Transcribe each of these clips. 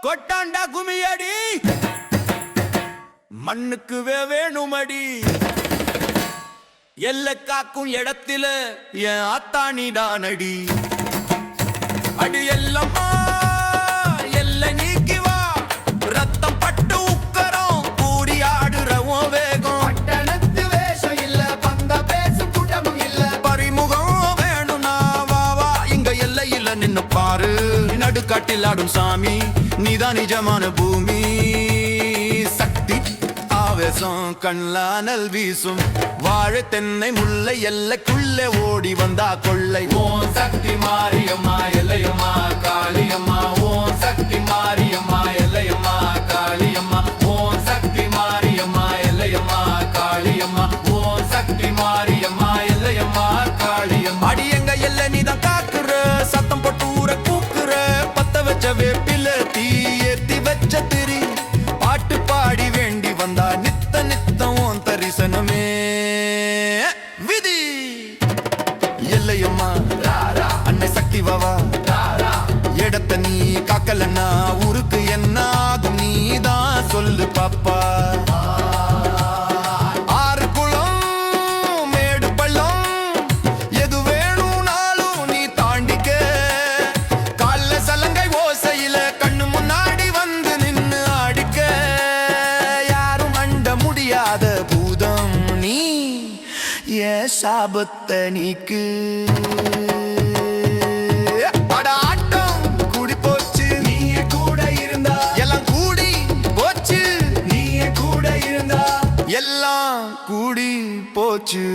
கொட்டாண்டா குமியடி மண்ணுக்கு வேணுமடி எல்லை காக்கும் இடத்தில என் ஆத்தாணி தானடி அடி எல்லம்மா எல்லை நீக்கி வா ரத்தம் பட்டு உக்கரம் கூடி ஆடுறவோ வேகம் பட்டணத்து வேஷம் இல்ல பந்த பேசும் கூட்டமும் இல்ல பறிமுகம் வேணும்னா வா வா இங்க எல்லையில நின்னு பாரு நடுக்காட்டில் ஆடும் சாமி நீதான் நிஜமான பூமி சக்தி ஆவேசம் கண்ணானல் வீசும் வாழை தென்னை முல்லை எல்லைக்குள்ளே ஓடி வந்தா கொள்ளை ஓம் சக்தி மாரியம்மா எல்லையம்மா காளியம்மா ஓம் சக்தி மாரியம்மா எல்லையம்மா காளியம்மா ஓம் சக்தி மாரியம்மா எல்லையம்மா காளியம்மா ஓம் சக்தி மாரியம்மா எல்லையம்மா காளியம்மா அடி எங்க எல்லை நீதான் காக்குற சத்தம் போட்டு ஊரை கூக்குற பத்த வச்ச வேப்பில தீ ஏத்தி வச்ச திரி பாட்டு பாடி வேண்டி வந்தா நித்த நித்தம் உன் தரிசனமே விதி எல்லையம்மா அன்னை சக்தி வாவா இடத்த நீ காக்கலன்னா ஊருக்கு என்ன ஆகும் நீதான் சொல்லு பாப்பா ஆறு குளம் மேடு பள்ளம் எது வேணும்னாலும் நீ தாண்டிக்க கால்ல சலங்கை ஓசையில கண்ணு முன்னாடி வந்து நின்னு ஆடிக்க யாரும் அண்ட முடியாத பூதம் நீ ஏ சாபத்தை நீக்கு அட ஆட்டம் கூடி போச்சு நீயே கூட இருந்தா எல்லாம் கூடி போச்சு நீயே கூட இருந்தா எல்லாம் கூடி போச்சு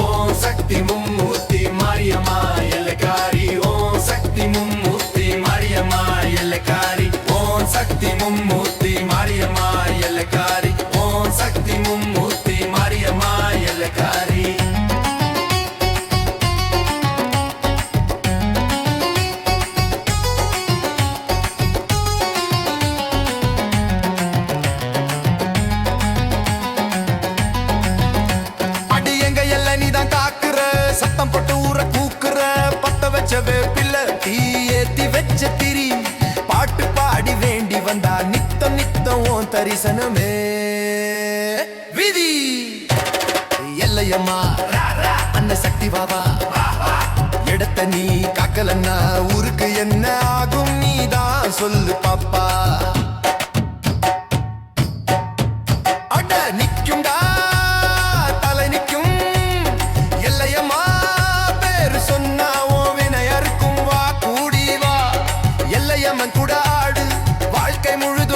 ஓம் சக்தி மும்மூர்த்தி மாரியம்மா எல்லைக்காரி ஓம் சக்தி மும்மூர்த்தி மாரியம்மா எல்லைக்காரி ஓம் சக்தி மும்மூர்த்தி மாரியம்மா எல்லைக்காரி ஓம் சக்தி மும்மூர்த்தி மாரியம்மா எல்லைக்காரி அடி எங்க எல்லை நீதான் காக்குற சத்தம் போட்டு ஊரை கூக்குற பத்த வச்ச வேப்பில்ல தீ ஏத்தி வச்ச திரி பாட்டு பாடி வேண்டி வந்தா நித்தம் நித்தம் உன் தரிசனமே விதி எல்லையம்மா அன்னை சக்தி பாபா இடத்த நீ காக்கலன்னா ஊருக்கு என்ன ஆகும் நீதான் சொல்லு பாப்பா அட நிக்கும்டா தலை நிக்கும் எல்லையம்மா பேரு சொன்னா உன் வினை அறுக்கும் வா கூடி வா எல்லையம்மன் கூட ஆடு வாழ்க்கை முழு